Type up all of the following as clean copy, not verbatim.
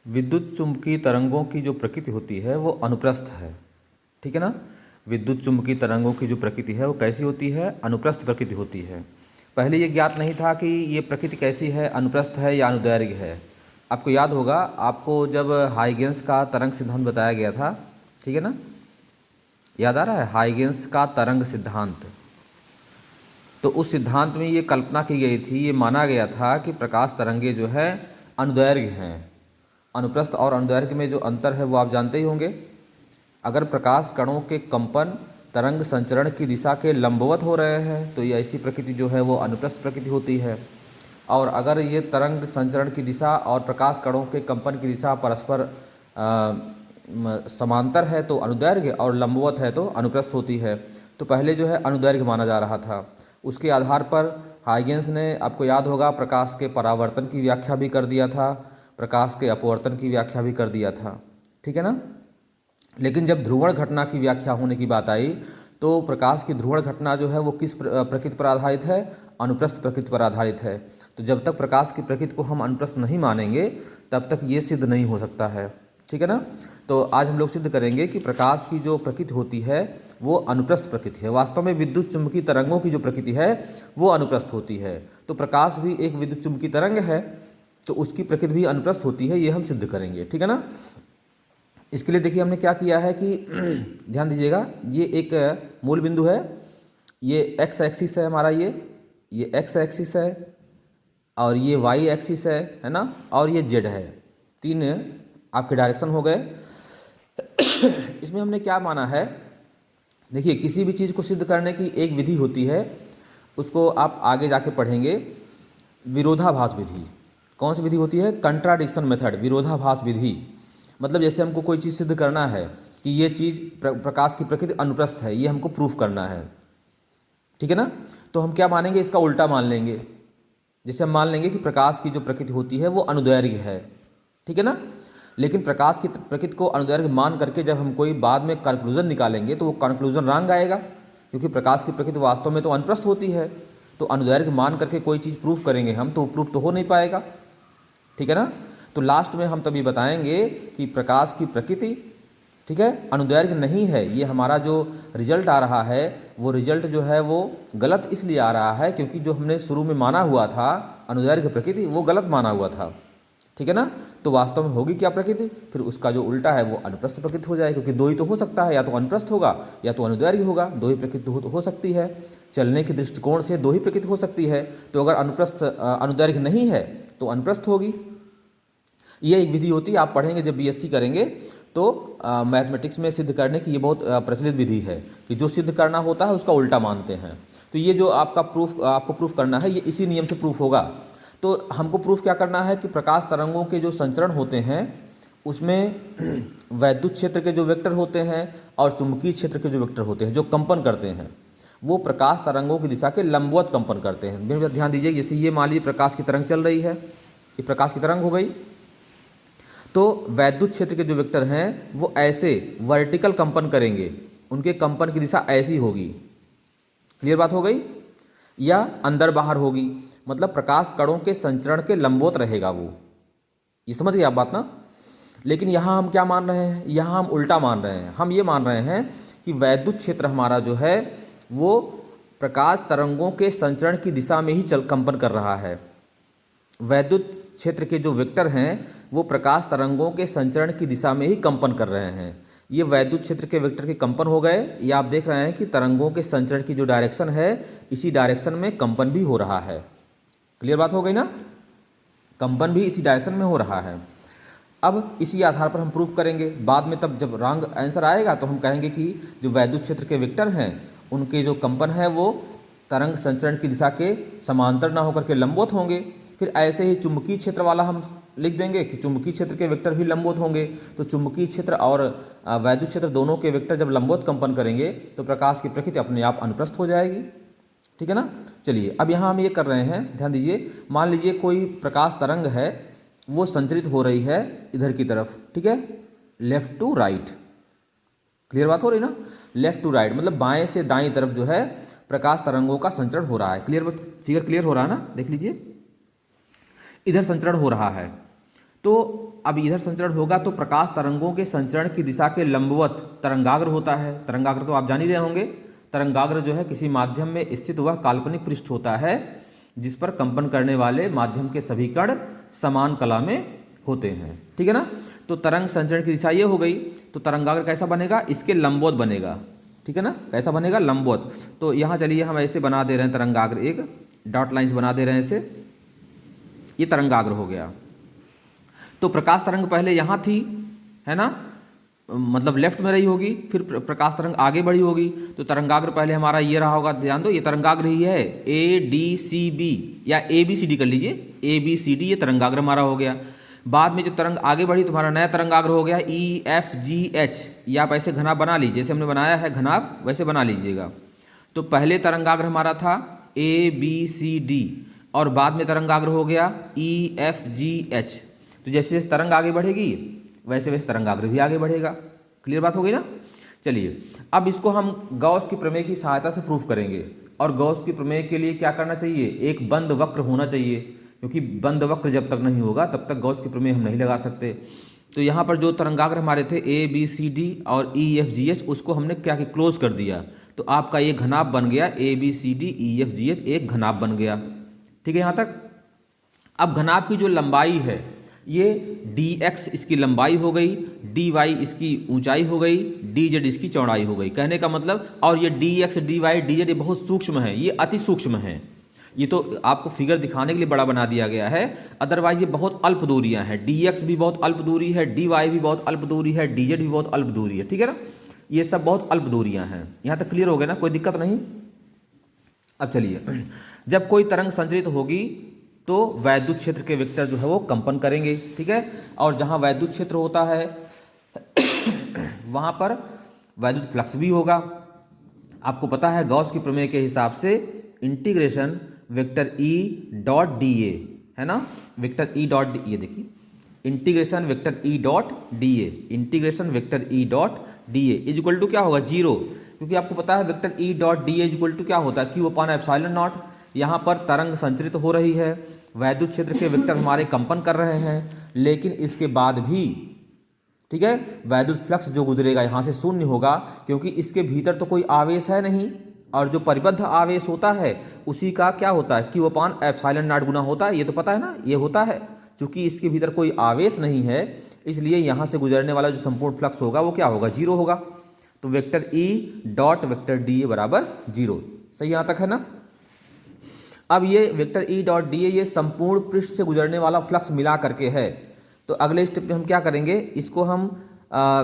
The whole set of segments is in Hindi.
विद्युत चुम्बकीय तरंगों की जो प्रकृति होती है वो अनुप्रस्थ है। ठीक है ना। विद्युत चुम्बकीय तरंगों की जो प्रकृति है वो कैसी होती है? अनुप्रस्थ प्रकृति होती है। पहले ये ज्ञात नहीं था कि ये प्रकृति कैसी है, अनुप्रस्थ है या अनुदैर्घ्य है। आपको याद होगा, आपको जब हाइगेंस का तरंग सिद्धांत बताया गया था, ठीक है ना, याद आ रहा है? हाइगेंस का तरंग सिद्धांत। तो उस सिद्धांत में ये कल्पना की गई थी, ये माना गया था कि प्रकाश तरंगे जो है अनुदैर्घ्य हैं। अनुप्रस्थ और अनुदैर्घ्य में जो अंतर है वो आप जानते ही होंगे। अगर प्रकाश कणों के कंपन तरंग संचरण की दिशा के लंबवत हो रहे हैं तो ये ऐसी प्रकृति जो है वो अनुप्रस्थ प्रकृति होती है। और अगर ये तरंग संचरण की दिशा और प्रकाश कणों के कंपन की दिशा परस्पर समांतर है तो अनुदैर्घ्य, और लंबवत है तो अनुप्रस्थ होती है। तो पहले जो है अनुदैर्घ्य माना जा रहा था। उसके आधार पर हाइगेंस ने, आपको याद होगा, प्रकाश के परावर्तन की व्याख्या भी कर दिया था, प्रकाश के अपवर्तन की व्याख्या भी कर दिया था। ठीक है ना। लेकिन जब ध्रुवण घटना की व्याख्या होने की बात आई तो प्रकाश की ध्रुवण घटना जो है वो किस प्रकृति पर आधारित है? अनुप्रस्थ प्रकृति पर आधारित है। तो जब तक प्रकाश की प्रकृति को हम अनुप्रस्थ नहीं मानेंगे तब तक ये सिद्ध नहीं हो सकता है। ठीक है ना। तो आज हम लोग सिद्ध करेंगे कि प्रकाश की जो प्रकृति होती है वो अनुप्रस्थ प्रकृति है। वास्तव में विद्युत चुम्बकीय तरंगों की जो प्रकृति है वो अनुप्रस्थ होती है। तो प्रकाश भी एक विद्युत चुम्बकीय तरंग है तो उसकी प्रकृति भी अनुप्रस्थ होती है, ये हम सिद्ध करेंगे। ठीक है ना। इसके लिए देखिए हमने क्या किया है कि ध्यान दीजिएगा, ये एक मूल बिंदु है, ये एक्स एक्सिस है हमारा, ये एक्स एक्सिस है और ये वाई एक्सिस है ना, और ये जेड है। तीन आपके डायरेक्शन हो गए। इसमें हमने क्या माना है, देखिए किसी भी चीज़ को सिद्ध करने की एक विधि होती है, उसको आप आगे जाके पढ़ेंगे, विरोधाभास विधि। कौन सी विधि होती है? कंट्राडिक्शन मेथड, विरोधाभास विधि। मतलब जैसे हमको कोई चीज़ सिद्ध करना है कि ये चीज़ प्रकाश की प्रकृति अनुप्रस्थ है, ये हमको प्रूफ करना है। ठीक है ना। तो हम क्या मानेंगे? इसका उल्टा मान लेंगे। जैसे हम मान लेंगे कि प्रकाश की जो प्रकृति होती है वो अनुदैर्घ्य है। ठीक है ना। लेकिन प्रकाश की प्रकृति को अनुदैर्घ्य मान करके जब हम कोई बाद में कंक्लूजन निकालेंगे तो वो कंक्लूजन रॉन्ग आएगा, क्योंकि प्रकाश की प्रकृति वास्तव में तो अनुप्रस्थ होती है। तो अनुदैर्घ्य मान करके कोई चीज़ प्रूफ करेंगे हम तो प्रूफ तो हो नहीं पाएगा। ठीक है ना। तो लास्ट में हम तभी बताएंगे कि प्रकाश की प्रकृति, ठीक है, अनुदैर्घ्य नहीं है। ये हमारा जो रिजल्ट आ रहा है वो रिजल्ट जो है वो गलत इसलिए आ रहा है क्योंकि जो हमने शुरू में माना हुआ था अनुदैर्घ्य प्रकृति वो गलत माना हुआ था। ठीक है ना। तो वास्तव में होगी क्या प्रकृति? फिर उसका जो उल्टा है वो अनुप्रस्थ प्रकृति हो जाएगी, क्योंकि दो ही तो हो सकता है, या तो अनुप्रस्थ होगा या तो अनुदैर्घ्य होगा। दो ही प्रकृति हो सकती है, चलने के दृष्टिकोण से दो ही प्रकृति हो सकती है। तो अगर अनुप्रस्थ अनुदैर्घ्य नहीं है तो अनुप्रस्थ होगी। ये एक विधि होती है, आप पढ़ेंगे जब बीएससी करेंगे तो मैथमेटिक्स में सिद्ध करने की ये बहुत प्रचलित विधि है कि जो सिद्ध करना होता है उसका उल्टा मानते हैं। तो ये जो आपका आपको प्रूफ करना है ये इसी नियम से प्रूफ होगा। तो हमको प्रूफ क्या करना है कि प्रकाश तरंगों के जो संचरण होते हैं उसमें वैद्युत क्षेत्र के जो वेक्टर होते हैं और चुंबकीय क्षेत्र के जो वेक्टर होते हैं जो कंपन करते हैं वो प्रकाश तरंगों की दिशा के लंबवत कंपन करते हैं। ध्यान दीजिए, जैसे ये मान लीजिए प्रकाश की तरंग चल रही है, ये प्रकाश की तरंग हो गई, तो वैद्युत क्षेत्र के जो वेक्टर हैं वो ऐसे वर्टिकल कंपन करेंगे, उनके कंपन की दिशा ऐसी होगी। क्लियर बात हो गई? या अंदर बाहर होगी, मतलब प्रकाश कणों के संचरण के लंबवत रहेगा वो। ये समझ गए आप बात ना। लेकिन यहाँ हम क्या मान रहे हैं? यहाँ हम उल्टा मान रहे हैं। हम ये मान रहे हैं कि वैद्युत क्षेत्र हमारा जो है वो प्रकाश तरंगों के संचरण की दिशा में ही कंपन कर रहा है। वैद्युत क्षेत्र के जो वेक्टर हैं वो प्रकाश तरंगों के संचरण की दिशा में ही कंपन कर रहे हैं। ये वैद्युत क्षेत्र के वेक्टर के कंपन हो गए। ये आप देख रहे हैं कि तरंगों के संचरण की जो डायरेक्शन है इसी डायरेक्शन में कंपन भी हो रहा है। क्लियर बात हो गई ना। कंपन भी इसी डायरेक्शन में हो रहा है। अब इसी आधार पर हम प्रूफ करेंगे बाद में, तब जब रॉन्ग आंसर आएगा तो हम कहेंगे कि जो वैद्युत क्षेत्र के वेक्टर हैं उनके जो कंपन है वो तरंग संचरण की दिशा के समांतर ना होकर के लंबवत होंगे। फिर ऐसे ही चुंबकीय क्षेत्र वाला हम लिख देंगे कि चुंबकीय क्षेत्र के वेक्टर भी लंबवत होंगे। तो चुंबकीय क्षेत्र और वैद्युत क्षेत्र दोनों के वेक्टर जब लंबवत कंपन करेंगे तो प्रकाश की प्रकृति अपने आप अनुप्रस्थ हो जाएगी। ठीक है ना। चलिए अब यहाँ हम ये कर रहे हैं, ध्यान दीजिए, मान लीजिए कोई प्रकाश तरंग है वो संचरित हो रही है इधर की तरफ, ठीक है, लेफ्ट टू राइट। क्लियर बात हो रही ना। लेफ्ट टू राइट मतलब बाएं से दाएं तरफ जो है प्रकाश तरंगों का संचरण हो रहा है। फिगर क्लियर हो रहा है ना। देख लीजिए, इधर संचरण हो रहा है तो अब इधर संचरण होगा तो प्रकाश तरंगों के संचरण की दिशा के लंबवत तरंगाग्र होता है। तरंगाग्र तो आप जान ही रहे होंगे। तरंगाग्र जो है किसी माध्यम में स्थित वह काल्पनिक पृष्ठ होता है जिस पर कंपन करने वाले माध्यम के सभी कण समान कला में होते हैं। ठीक है ना। तो तरंग संचरण की दिशा ये हो गई, तो तरंगाग्र कैसा बनेगा, इसके लंबवत बनेगा। ठीक है ना, कैसा बनेगा, लंबवत। तो यहाँ चलिए हम ऐसे बना दे रहे हैं तरंगाग्र, एक डॉट लाइन्स बना दे रहे हैं ऐसे, ये तरंगाग्र हो गया। तो प्रकाश तरंग पहले यहाँ थी, है ना, मतलब लेफ्ट में रही होगी, फिर प्रकाश तरंग आगे बढ़ी होगी। तो तरंगाग्र पहले हमारा ये रहा होगा, ध्यान दो, ये तरंगाग्र ही है, ADCB या ABCD कर लीजिए, ABCD ये तरंगाग्र हमारा हो गया। बाद में जब तरंग आगे बढ़ी तो हमारा नया तरंगाग्र हो गया EFGH, या आप ऐसे घनाभ बना लीजिए, जैसे हमने बनाया है घनाभ वैसे बना लीजिएगा। तो पहले तरंगाग्र हमारा था ABCD और बाद में तरंगाग्र हो गया EFGH। तो जैसे जैसे तरंग आगे बढ़ेगी वैसे वैसे तरंगाग्र भी आगे बढ़ेगा। क्लियर बात हो गई ना। चलिए अब इसको हम गॉस की प्रमेय की सहायता से प्रूफ करेंगे। और गॉस की प्रमेय के लिए क्या करना चाहिए, एक बंद वक्र होना चाहिए, क्योंकि बंद वक्र जब तक नहीं होगा तब तक गॉस की प्रमेय हम नहीं लगा सकते। तो यहाँ पर जो तरंगाग्र हमारे थे ABCD और EFGH, उसको हमने क्या कि क्लोज कर दिया। तो आपका ये घनाभ बन गया ABCD EFGH, एक घनाभ बन गया। ठीक है यहाँ तक। अब घनाभ की जो लंबाई है ये dx इसकी लंबाई हो गई, dy इसकी ऊंचाई हो गई, dz इसकी चौड़ाई हो गई। कहने का मतलब, और ये dx dy dz ये बहुत सूक्ष्म है, ये अति सूक्ष्म है। ये तो आपको फिगर दिखाने के लिए बड़ा बना दिया गया है, अदरवाइज ये बहुत अल्प दूरियां हैं। dx भी बहुत अल्प दूरी है, dy भी बहुत अल्प दूरी है, dz भी बहुत अल्प दूरी है। ठीक है ना, ये सब बहुत अल्प दूरियां हैं। यहाँ तक क्लियर हो गया ना, कोई दिक्कत नहीं। अब चलिए, जब कोई तरंग संचरित होगी तो वैद्युत क्षेत्र के वेक्टर जो है वो कंपन करेंगे। ठीक है, और जहाँ वैद्युत क्षेत्र होता है वहाँ पर वैद्युत फ्लक्स भी होगा। आपको पता है गॉस की प्रमेय के हिसाब से integration vector E dot DA है ना, वेक्टर E डॉट डी, ये देखिए integration vector E dot DA, integration vector E dot DA is equal to क्या होगा, 0। क्योंकि आपको पता है vector E dot DA is equal to क्या होता है, Q अपॉन एप्सिलॉन नॉट। यहाँ पर तरंग संचरित हो रही है, वैद्युत क्षेत्र के वेक्टर हमारे कंपन कर रहे हैं, लेकिन इसके बाद भी ठीक है वैद्युत फ्लक्स जो गुजरेगा यहाँ से शून्य होगा, क्योंकि इसके भीतर तो कोई आवेश है नहीं, और जो परिबद्ध आवेश होता है उसी का क्या होता है, Q अपॉन एप्सिलॉन नॉट गुना होता है। ये तो पता है ना, ये होता है। चूंकि इसके भीतर कोई आवेश नहीं है, इसलिए यहाँ से गुजरने वाला जो संपूर्ण फ्लक्स होगा वो क्या होगा, 0 होगा। तो vector E dot vector DA बराबर 0। सही यहाँ तक है ना। अब ये वेक्टर E डॉट DA ये संपूर्ण पृष्ठ से गुजरने वाला फ्लक्स मिला करके है। तो अगले स्टेप में हम क्या करेंगे, इसको हम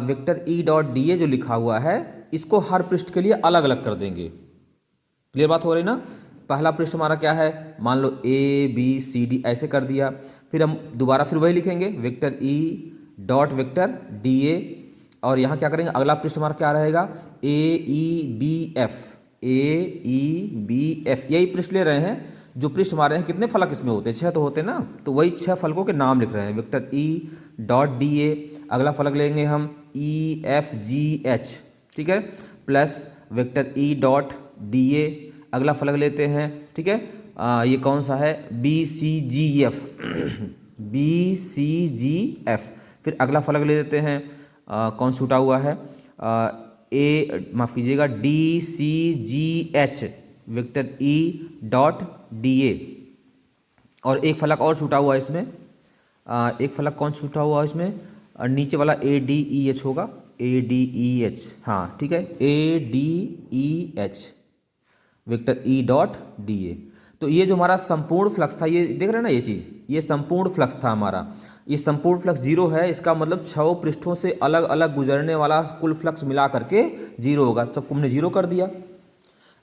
वेक्टर E डॉट DA जो लिखा हुआ है इसको हर पृष्ठ के लिए अलग अलग कर देंगे। क्लियर बात हो रही ना। पहला पृष्ठ हमारा क्या है, मान लो ABCD ऐसे कर दिया, फिर हम दोबारा फिर वही लिखेंगे vector E dot vector DA, और यहाँ क्या करेंगे, अगला पृष्ठ हमारा क्या रहेगा, AEBF, AEBF यही पृष्ठ ले रहे हैं। जो पृष्ठ हमारे हैं कितने फलक इसमें होते हैं, 6 तो होते हैं ना, तो वही 6 फलकों के नाम लिख रहे हैं। वेक्टर E डॉट DA, अगला फलक लेंगे हम EFGH, ठीक है, plus vector E dot DA, अगला फलक लेते हैं, ठीक है, ये कौन सा है, BCGF, BCGF, फिर अगला फलक ले लेते हैं, कौन छूटा हुआ है, माफ़ कीजिएगा DCGH, vector E dot DA, और एक फलक और छूटा हुआ है इसमें, एक फलक कौन छूटा हुआ है इसमें, नीचे वाला ADEH होगा, ADEH, हाँ ठीक है, ADEH, vector E dot DA। तो ये जो हमारा संपूर्ण फ्लक्स था, ये देख रहे हैं ना, ये चीज़, ये संपूर्ण फ्लक्स था हमारा। ये संपूर्ण फ्लक्स 0 है, इसका मतलब 6 पृष्ठों से अलग अलग गुजरने वाला कुल फ्लक्स मिला करके 0 होगा। सबको हमने 0 कर दिया।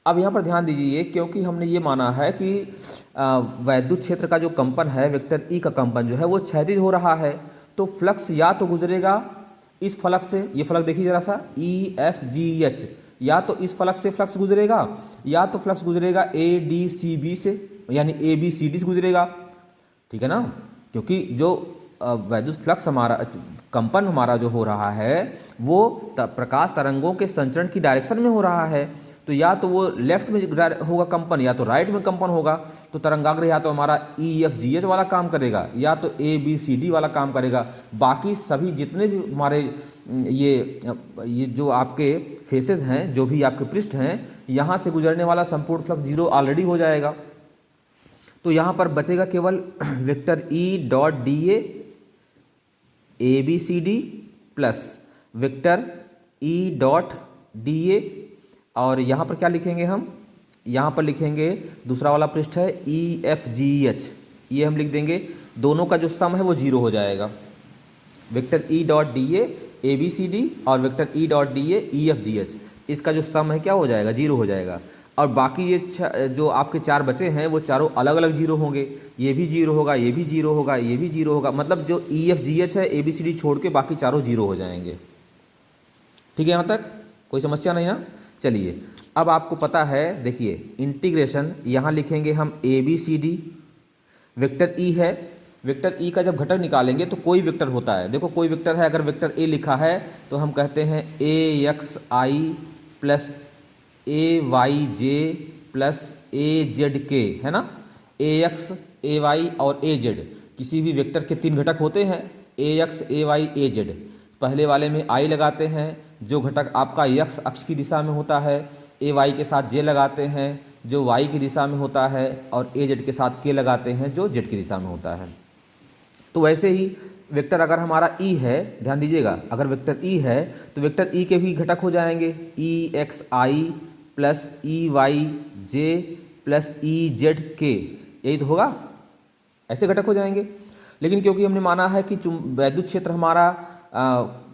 अब यहाँ पर ध्यान दीजिए, क्योंकि हमने ये माना है कि वैद्युत क्षेत्र का जो कंपन है, वेक्टर E का कंपन जो है वो क्षैतिज हो रहा है, तो फ्लक्स या तो गुजरेगा इस फलक से, ये फलक देखिए जरा सा EFGH, या तो इस फलक से फ्लक्स गुजरेगा, या तो फ्लक्स गुजरेगा ADCB से, यानी ABCD से गुजरेगा। ठीक है ना, क्योंकि जो वैद्युत फ्लक्स हमारा कंपन हमारा जो हो रहा है वो प्रकाश तरंगों के संचरण की डायरेक्शन में हो रहा है। तो या तो वो लेफ्ट में होगा कंपन या तो राइट में कंपन होगा। तो तरंगाग्र या तो हमारा EFGH वाला काम करेगा या तो ABCD वाला काम करेगा। बाकी सभी जितने भी हमारे ये जो आपके फेसेस हैं, जो भी आपके पृष्ठ हैं, यहाँ से गुजरने वाला संपूर्ण फ्लक्स जीरो ऑलरेडी हो जाएगा। तो यहाँ पर बचेगा केवल vector E.DA ABCD plus vector E.DA, और यहाँ पर क्या लिखेंगे हम, यहाँ पर लिखेंगे दूसरा वाला पृष्ठ है EFGH, ये हम लिख देंगे। दोनों का जो सम है वो जीरो हो जाएगा। वेक्टर E.DA ABCD और वेक्टर E.DA EFGH, इसका जो सम है क्या हो जाएगा, जीरो हो जाएगा। और बाकी ये जो आपके चार बचे हैं वो चारों अलग अलग जीरो होंगे। ये भी जीरो होगा, ये भी जीरो होगा, ये भी जीरो होगा, मतलब जो EFGH है ABCD छोड़ के बाकी चारों जीरो हो जाएंगे। ठीक है, यहाँ तक कोई समस्या नहीं ना। चलिए अब आपको पता है, देखिए इंटीग्रेशन यहाँ लिखेंगे हम ABCD, वेक्टर E है, वेक्टर E का जब घटक निकालेंगे तो कोई वेक्टर होता है। देखो कोई वेक्टर है, अगर वेक्टर A लिखा है तो हम कहते हैं AXI plus AYJ plus AZK, है ना। AX AY और AZ किसी भी वेक्टर के तीन घटक होते हैं, AX AY AZ। पहले वाले में I लगाते हैं, जो घटक आपका x अक्ष की दिशा में होता है, AY के साथ J लगाते हैं जो y की दिशा में होता है, और AZ के साथ K लगाते हैं जो Z की दिशा में होता है। तो वैसे ही वेक्टर अगर हमारा E है, ध्यान दीजिएगा, अगर वेक्टर E है तो वेक्टर E के भी घटक हो जाएंगे EXI plus EYJ plus EZK, यही तो होगा, ऐसे घटक हो जाएंगे। लेकिन क्योंकि हमने माना है कि वैद्युत क्षेत्र हमारा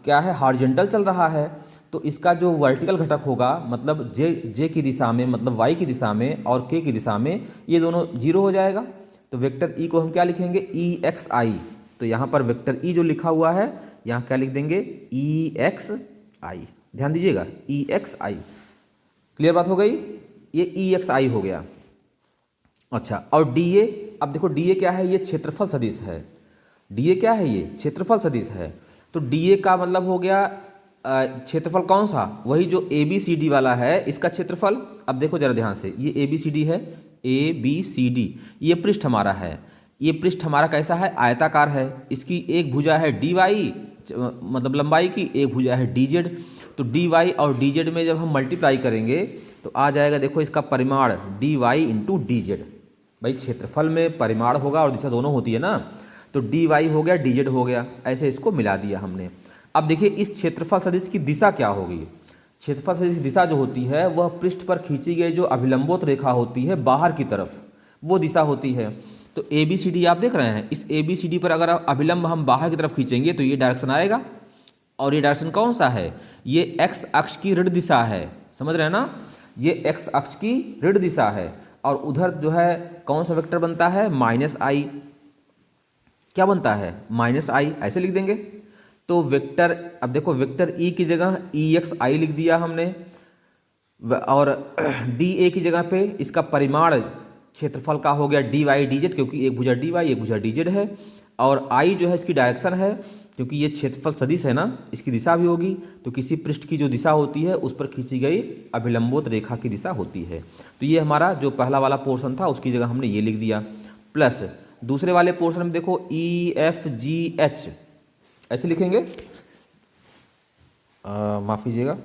क्या है, हॉरिजॉन्टल चल रहा है, तो इसका जो वर्टिकल घटक होगा, मतलब जे की दिशा में, मतलब वाई की दिशा में, और के की दिशा में, ये दोनों जीरो हो जाएगा। तो वेक्टर ई को हम क्या लिखेंगे, EXI। तो यहाँ पर वेक्टर ई जो लिखा हुआ है, यहाँ क्या लिख देंगे, EXI। ध्यान दीजिएगा, EXI। क्लियर बात हो गई, ये EXI हो गया। अच्छा, और DA, अब देखो DA क्या है, ये क्षेत्रफल सदिश है। DA क्या है, ये क्षेत्रफल सदिश है। तो DA का मतलब हो गया क्षेत्रफल कौन सा, वही जो ABCD वाला है, इसका क्षेत्रफल। अब देखो जरा ध्यान से, ये ABCD है, ABCD, ये पृष्ठ हमारा है। ये पृष्ठ हमारा कैसा है, आयताकार है। इसकी एक भुजा है DY, मतलब लंबाई की, एक भुजा है DZ। तो DY और DZ में जब हम मल्टीप्लाई करेंगे तो आ जाएगा, देखो इसका परिमाण DY इंटू DZ। भाई क्षेत्रफल में परिमाण होगा और दिशा दोनों होती है ना, तो DY हो गया, DZ हो गया, ऐसे इसको मिला दिया हमने। अब देखिए इस क्षेत्रफल सदिश की दिशा क्या होगी। क्षेत्रफल सदिश की दिशा जो होती है वह पृष्ठ पर खींची गई जो अभिलंबोत रेखा होती है बाहर की तरफ, वो दिशा होती है। तो ABCD आप देख रहे हैं, इस ABCD पर अगर अभिलंब हम बाहर की तरफ खींचेंगे तो ये डायरेक्शन आएगा, और ये डायरेक्शन कौन सा है, ये x अक्ष की ऋण दिशा है, समझ रहे हैं ना, ये x अक्ष की ऋण दिशा है। और उधर जो है कौन सा वेक्टर बनता है, -I, क्या बनता है, -I, ऐसे लिख देंगे। तो वेक्टर, अब देखो वेक्टर E की जगह EXI लिख दिया हमने, और DA की जगह पे इसका परिमाण क्षेत्रफल का हो गया DY/DZ, क्योंकि एक भुजा DY एक भुजा DZ है। और I जो है इसकी डायरेक्शन है, क्योंकि ये क्षेत्रफल सदिश है ना, इसकी दिशा भी होगी। तो किसी पृष्ठ की जो दिशा होती है उस पर खींची गई अभिलंबोत रेखा की दिशा होती है। तो ये हमारा जो पहला वाला पोर्शन था उसकी जगह हमने ये लिख दिया, प्लस दूसरे वाले पोर्शन में देखो EFGH, ऐसे लिखेंगे, माफ़ कीजिएगा,